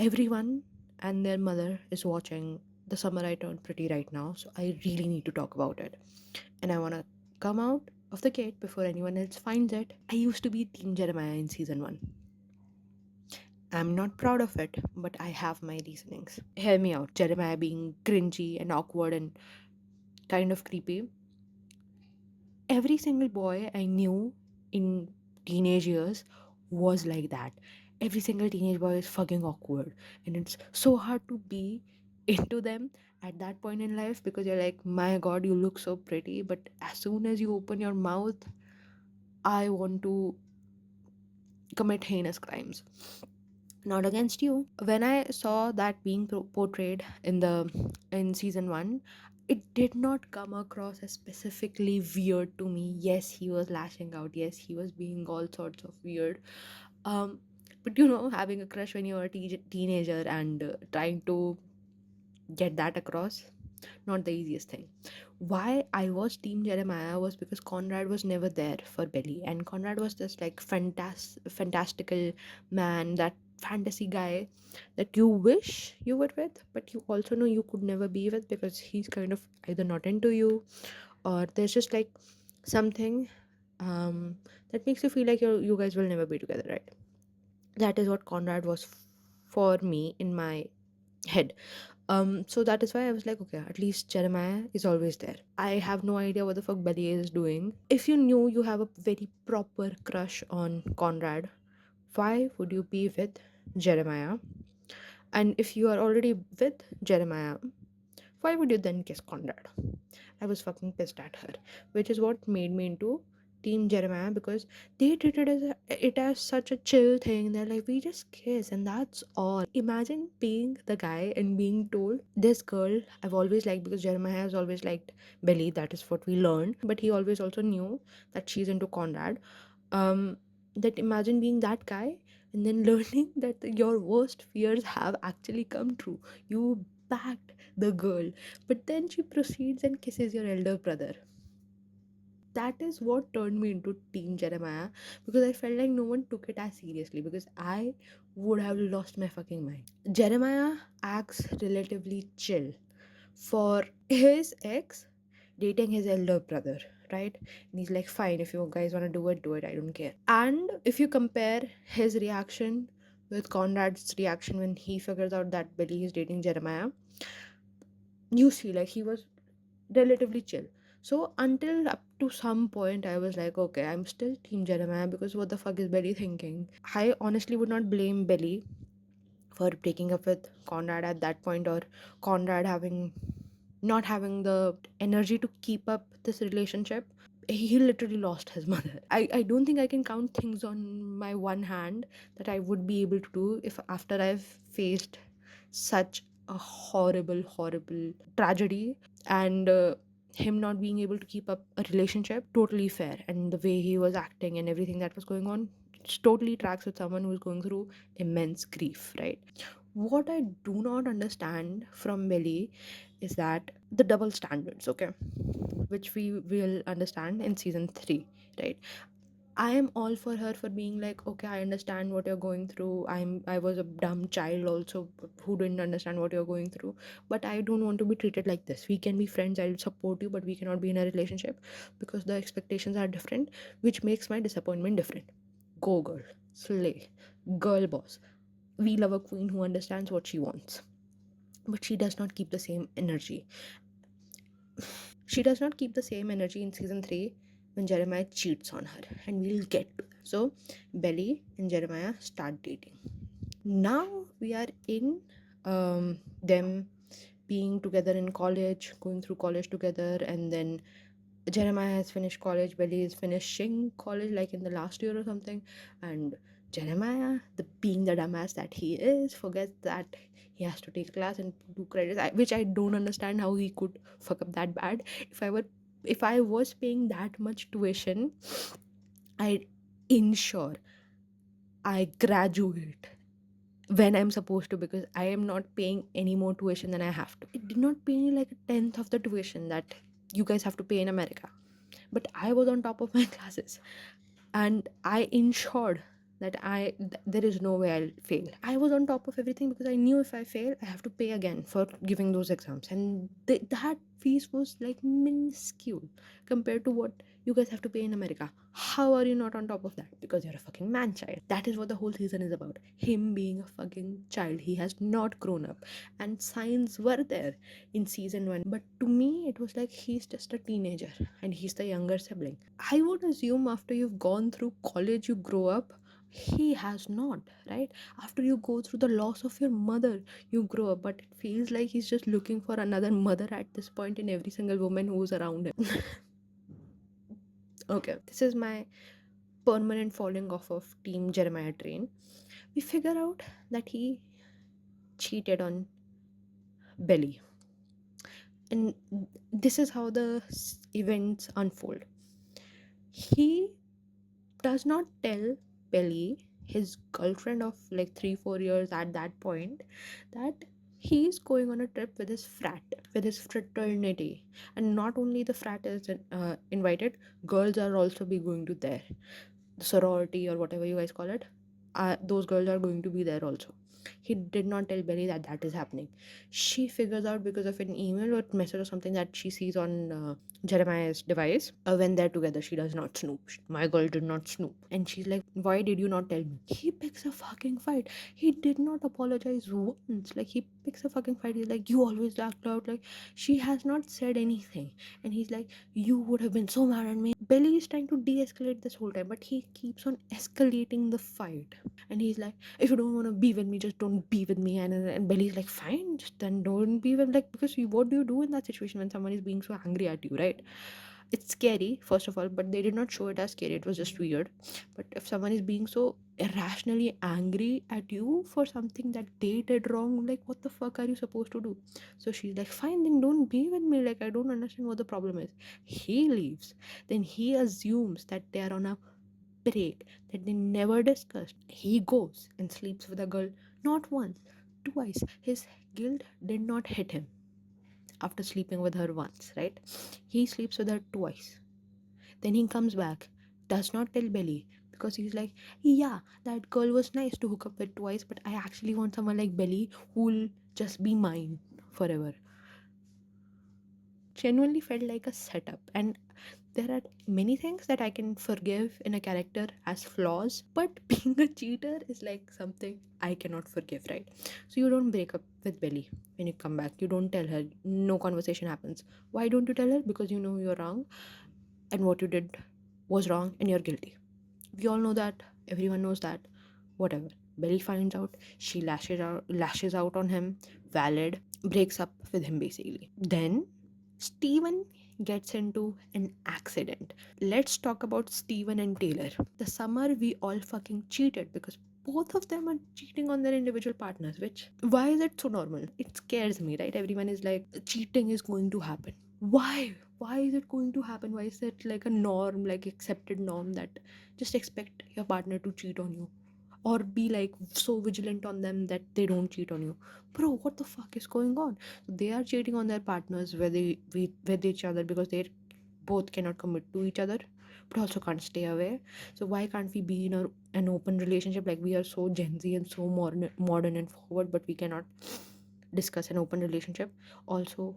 Everyone and their mother is watching The Summer I Turned Pretty right now, so I really need to talk about it. And I want to come out of the gate before anyone else finds it. I used to be Team Jeremiah in season 1. I'm not proud of it, but I have my reasonings. Hear me out. Jeremiah being cringy and awkward and kind of creepy. Every single boy I knew in teenage years was like that. Every single teenage boy is fucking awkward, and it's so hard to be into them at that point in life because you're like, my god, you look so pretty, but as soon as you open your mouth, I want to commit heinous crimes. Not against you. When I saw that being portrayed in season 1, it did not come across as specifically weird to me. Yes, he was lashing out. Yes, he was being all sorts of weird. um but having a crush when you're a teenager and trying to get that across, not the easiest thing. Why I was Team Jeremiah was because Conrad was never there for Belly, and Conrad was this like fantastical man, that fantasy guy that you wish you were with, but you also know you could never be with because he's kind of either not into you, or there's just like something that makes you feel like you guys will never be together, right? That is what Conrad was for me in my head. So that is why I was like, okay, at least Jeremiah is always there. I have no idea what the fuck Belly is doing. If you knew you have a very proper crush on Conrad, why would you be with Jeremiah? And if you are already with Jeremiah, why would you then kiss Conrad? I was fucking pissed at her, which is what made me into Team Jeremiah, because they treated it as such a chill thing. They're like, we just kiss and that's all. Imagine being the guy and being told, this girl I've always liked, because Jeremiah has always liked Belly, that is what we learned, but he always also knew that she's into Conrad. That imagine being that guy and then learning that your worst fears have actually come true. You backed the girl, but then she proceeds and kisses your elder brother. That is what turned me into Team Jeremiah, because I felt like no one took it as seriously, because I would have lost my fucking mind. Jeremiah acts relatively chill for his ex dating his elder brother, right? And he's like, fine, if you guys want to do it, I don't care. And if you compare his reaction with Conrad's reaction when he figures out that Billy is dating Jeremiah, you see, like, he was relatively chill. So until up to some point, I was like, okay, I'm still Team Jeremiah, because what the fuck is Belly thinking? I honestly would not blame Belly for breaking up with Conrad at that point, or Conrad having not having the energy to keep up this relationship. He literally lost his mother. I don't think I can count things on my one hand that I would be able to do if after I've faced such a horrible tragedy, and him not being able to keep up a relationship, totally fair. And the way he was acting and everything that was going on, totally tracks with someone who is going through immense grief, right? What I do not understand from Millie is that the double standards, okay, which we will understand in season 3, right? I am all for her for being like, okay, I understand what you're going through. I was a dumb child also who didn't understand what you're going through, but I don't want to be treated like this. We can be friends, I'll support you, but we cannot be in a relationship because the expectations are different, which makes my disappointment different. Go girl, slay, girl boss. We love a queen who understands what she wants, but she does not keep the same energy. She does not keep the same energy in season 3 when Jeremiah cheats on her, and we'll get to that. So, Belly and Jeremiah start dating. Now we are in them being together in college, going through college together, and then Jeremiah has finished college, Belly is finishing college like in the last year or something, and Jeremiah, the being the dumbass that he is, forgets that he has to take class and do credits, which I don't understand how he could fuck up that bad. If I was paying that much tuition, I'd ensure I graduate when I'm supposed to, because I am not paying any more tuition than I have to. It did not pay me like a tenth of the tuition that you guys have to pay in America. But I was on top of my classes, and I ensured that there is no way I'll fail. I was on top of everything because I knew if I fail, I have to pay again for giving those exams, and that fees was like minuscule compared to what you guys have to pay in America. How are you not on top of that? Because you're a fucking man child. That is what the whole season is about. Him being a fucking child. He has not grown up, and signs were there in season 1, but to me it was like he's just a teenager and he's the younger sibling. I would assume after you've gone through college you grow up. He has not, right? After you go through the loss of your mother, you grow up, but it feels like he's just looking for another mother at this point in every single woman who's around him. Okay, this is my permanent falling off of Team Jeremiah train. We figure out that he cheated on Belly, and this is how the events unfold. He does not tell Belly, his girlfriend of like 3-4 years at that point, that he's going on a trip with his frat, with his fraternity. And not only the frat is invited, girls are also be going to there, the sorority or whatever you guys call it. Those girls are going to be there also. He did not tell Belly that that is happening. She figures out because of an email or message or something that she sees on Jeremiah's device. When they're together, she does not snoop. My girl did not snoop. And she's like, why did you not tell me? He picks a fucking fight. He did not apologize once. Like, he picks a fucking fight. He's like, you always act out. Like, she has not said anything. And he's like, you would have been so mad at me. Belly is trying to de escalate this whole time, but he keeps on escalating the fight. And he's like, if you don't want to be with me, just don't be with me. And Belly's like, fine, just then don't be with, like, because what do you do in that situation when someone is being so angry at you, right? It's scary, first of all, but they did not show it as scary. It was just weird. But if someone is being so irrationally angry at you for something that they did wrong, like, what the fuck are you supposed to do? So she's like, fine, then don't be with me. Like, I don't understand what the problem is. He leaves. Then he assumes that they are on a break that they never discussed. He goes and sleeps with a girl not once, twice. His guilt did not hit him after sleeping with her once, right? He sleeps with her twice. Then he comes back, does not tell Belly because he's like, yeah, that girl was nice to hook up with twice, but I actually want someone like Belly who'll just be mine forever. Genuinely felt like a setup, and there are many things that I can forgive in a character as flaws, but being a cheater is like something I cannot forgive, right? So you don't break up with Belly when you come back. You don't tell her. No conversation happens. Why don't you tell her? Because you know you're wrong, and what you did was wrong, and you're guilty. We all know that. Everyone knows that. Whatever. Belly finds out. She lashes out on him. Valid. Breaks up with him basically. Then Steven gets into an accident. Let's talk about Steven and Taylor. The summer we all fucking cheated because both of them are cheating on their individual partners, which, why is it so normal? It scares me, right? Everyone is like, cheating is going to happen. Why is it going to happen? Why is it like a norm, like accepted norm, that just expect your partner to cheat on you, or be like so vigilant on them that they don't cheat on you? Bro, what the fuck is going on? They are cheating on their partners with each other because they both cannot commit to each other but also can't stay away. So why can't we be in an open relationship? Like, we are so Gen Z and so modern and forward, but we cannot discuss an open relationship. Also,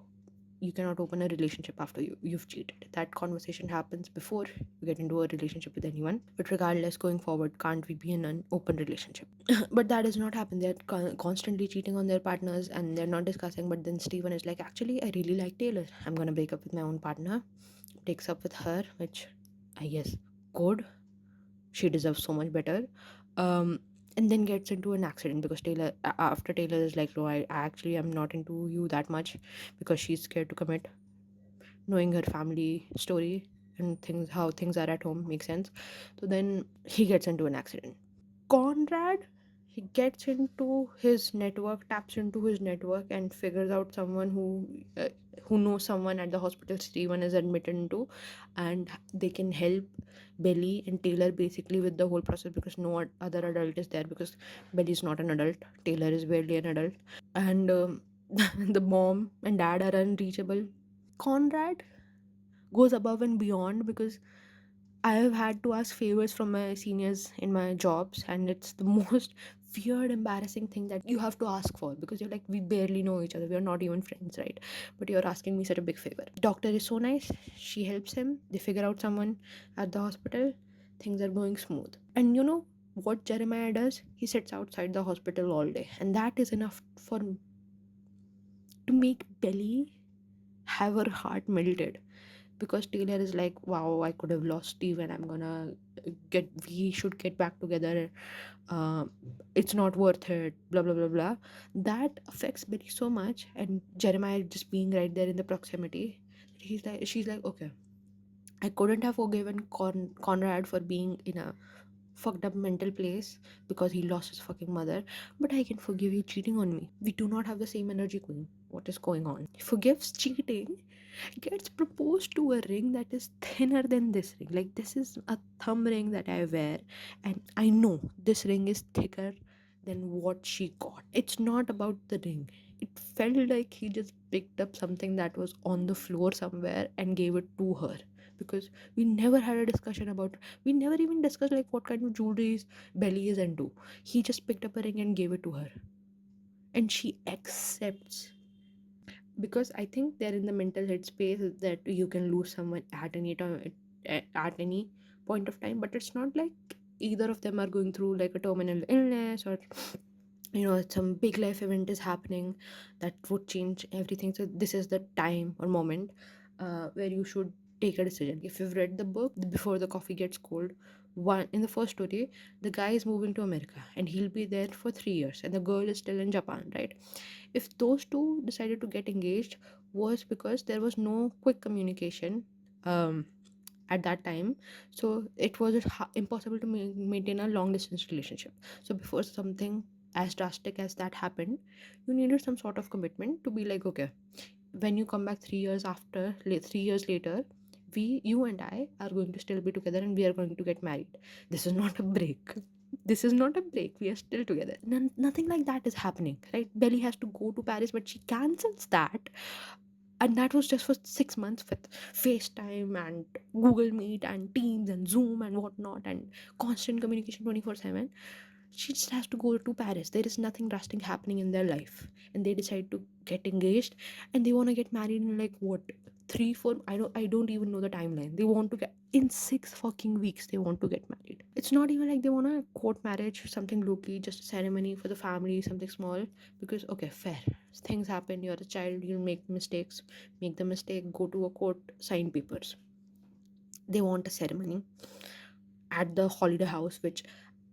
you cannot open a relationship after you've cheated. That conversation happens before you get into a relationship with anyone. But regardless, going forward, can't we be in an open relationship? But that does not happen. They're constantly cheating on their partners and they're not discussing. But then Steven is like, actually, I really like Taylor. I'm gonna break up with my own partner. Breaks up with her, which I guess good. She deserves so much better. um and then gets into an accident because after Taylor is like, no, I actually am not into you that much, because she's scared to commit, knowing her family story and things, how things are at home, makes sense. So then he gets into an accident. Conrad, he gets into his network, taps into his network, and figures out someone who knows someone at the hospital Steven is admitted into, and they can help Belly and Taylor basically with the whole process, because no other adult is there, because Belly is not an adult, Taylor is barely an adult, and the mom and dad are unreachable. Conrad goes above and beyond because I have had to ask favors from my seniors in my jobs, and it's the most weird, embarrassing thing that you have to ask for, because you're like, we barely know each other, we're not even friends, right? But you're asking me such a big favor. Doctor is so nice, she helps him, they figure out someone at the hospital, things are going smooth. And you know what Jeremiah does? He sits outside the hospital all day, and that is enough for to make Belly have her heart melted, because Taylor is like, wow, I could have lost Steve, and I'm gonna we should get back together. Uh, it's not worth it, blah, blah, blah, blah. That affects Betty so much. And Jeremiah just being right there in the proximity, she's like, okay, I couldn't have forgiven Conrad for being in a fucked up mental place because he lost his fucking mother, but I can forgive you cheating on me. We do not have the same energy, queen. What is going on? He forgives cheating, gets proposed to a ring that is thinner than this ring. Like, this is a thumb ring that I wear, and I know this ring is thicker than what she got. It's not about the ring. It felt like he just picked up something that was on the floor somewhere and gave it to her, because we never had a discussion about, we never even discussed like what kind of jewelry Belly is into. He just picked up a ring and gave it to her, and she accepts, because I think they're in the mental headspace that you can lose someone at any time, at any point of time. But it's not like either of them are going through like a terminal illness, or some big life event is happening that would change everything. So this is the time or moment where you should take a decision. If you've read the book Before the Coffee Gets Cold, one in the first story, the guy is moving to America and he'll be there for 3 years, and the girl is still in Japan, right? If those two decided to get engaged, was because there was no quick communication at that time. So it was impossible to maintain a long distance relationship. So before something as drastic as that happened, you needed some sort of commitment to be like, okay, when you come back 3 years after, 3 years later, you and I are going to still be together, and we are going to get married. This is not a break. This is not a break. We are still together. Nothing like that is happening, right? Belly has to go to Paris, but she cancels that, and that was just for 6 months with FaceTime and Google Meet and Teams and Zoom and whatnot, and constant communication 24/7. She just has to go to Paris. There is nothing drastic happening in their life, and they decide to get engaged, and they want to get married in like what, 3 4, I don't even know the timeline. They want to get in 6 fucking weeks. They want to get married. It's not even like they want a court marriage, something low-key, just a ceremony for the family, something small. Because okay, fair, things happen, you're a child, you'll make mistakes. Make the mistake, go to a court, sign papers. They want a ceremony at the holiday house, which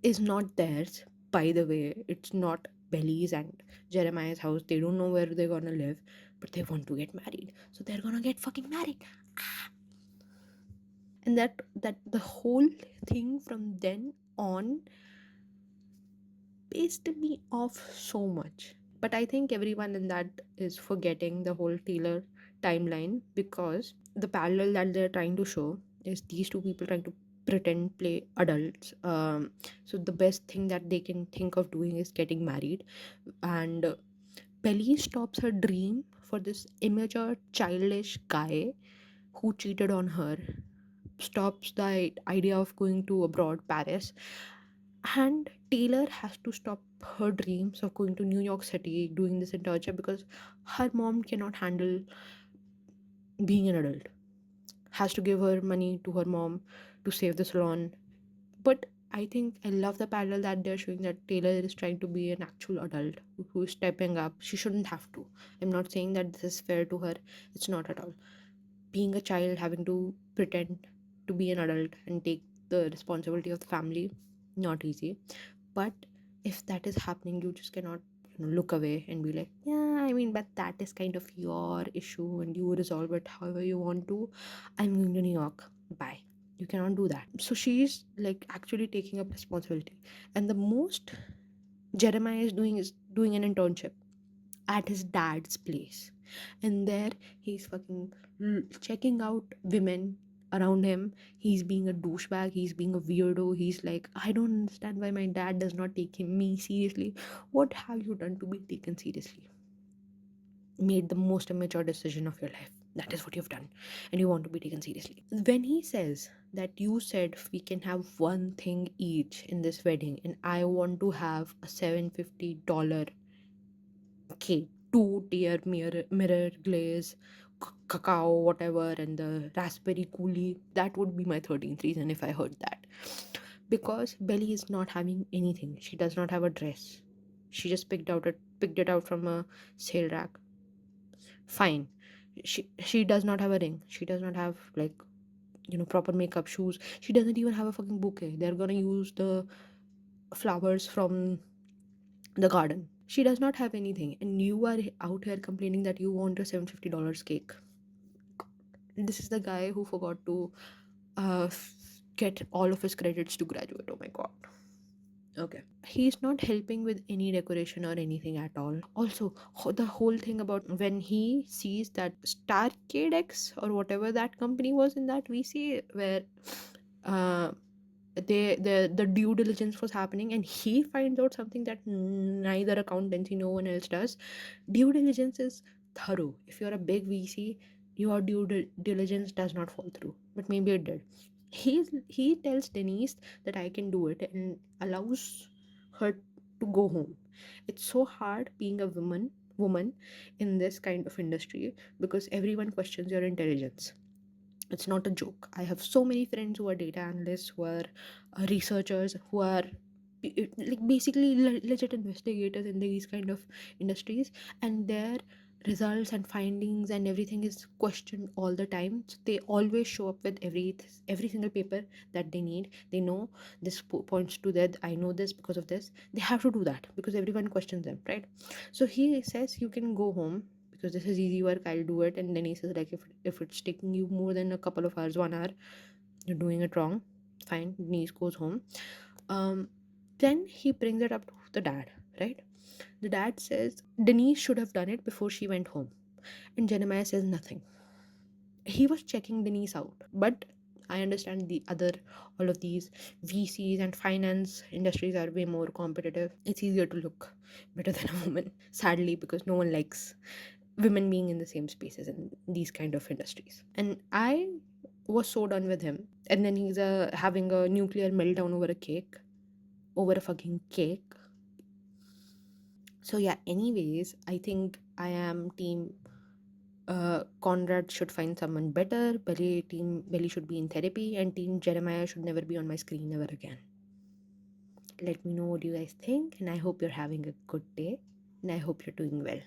is not theirs, by the way. It's not Belly's and Jeremiah's house. They don't know where they're gonna live, but they want to get married, so they're gonna get fucking married. And that the whole thing from then on pissed me off so much. But I think everyone in that is forgetting the whole Taylor timeline, because the parallel that they're trying to show is these two people trying to pretend play adults. So the best thing that they can think of doing is getting married, and Belly stops her dream for this immature, childish guy who cheated on her, stops the idea of going to abroad, Paris, and Taylor has to stop her dreams of going to New York City, doing this internship, because her mom cannot handle being an adult. Has to give her money to her mom to save the salon. But I think I love the parallel that they're showing, that Taylor is trying to be an actual adult who is stepping up. She shouldn't have to. I'm not saying that this is fair to her. It's not at all. Being a child, having to pretend to be an adult and take the responsibility of the family, not easy. But if that is happening, you just cannot look away and be like, yeah, I mean, but that is kind of your issue and you resolve it however you want to. I'm going to New York, bye. You cannot do that. So she's like actually taking up responsibility. And the most Jeremiah is doing an internship at his dad's place, and there he's fucking checking out women around him. He's being a douchebag, he's being a weirdo. He's like, I don't understand why my dad does not take me seriously. What have you done to be taken seriously? Made the most immature decision of your life. That is what you've done, and you want to be taken seriously. When he says that you said we can have one thing each in this wedding, and I want to have a $750 cake, two-tier mirror glaze, cacao, whatever, and the raspberry coulis, that would be my 13th reason if I heard that. Because Belly is not having anything. She does not have a dress. She just picked it out from a sale rack. Fine. She does not have a ring. She does not have, like, proper makeup, shoes. She doesn't even have a fucking bouquet. They're gonna use the flowers from the garden. She does not have anything, and you are out here complaining that you want a $750 cake. This is the guy who forgot to get all of his credits to graduate. Oh my god. Okay. He's not helping with any decoration or anything at all. Also, the whole thing about when he sees that Starcade X or whatever that company was in that VC, where uh, the due diligence was happening, and he finds out something that neither accountancy, no one else does. Due diligence is thorough. If you're a big VC, your diligence does not fall through, but maybe it did. He tells Denise that I can do it and allows her to go home. It's so hard being a woman in this kind of industry because everyone questions your intelligence. It's not a joke. I have so many friends who are data analysts, who are researchers, who are like basically legit investigators in these kind of industries, and their results and findings and everything is questioned all the time. So they always show up with every single paper that they need. They know this points to that. I know this because of this. They have to do that because everyone questions them, right? So he says you can go home because this is easy work, I'll do it. And then he says, like, if it's taking you more than a couple of hours, 1 hour, you're doing it wrong. Fine. Denise goes home. um then he brings it up to the dad, right? The dad says Denise should have done it before she went home, and Jeremiah says nothing. He was checking Denise out, but I understand the other all of these VCs and finance industries are way more competitive. It's easier to look better than a woman, sadly, because no one likes women being in the same spaces in these kind of industries. And I was so done with him. And then he's having a nuclear meltdown over a cake, over a fucking cake. So yeah, anyways, I think I am team Conrad should find someone better. Belly should be in therapy, and team Jeremiah should never be on my screen ever again. Let me know what you guys think, and I hope you're having a good day, and I hope you're doing well.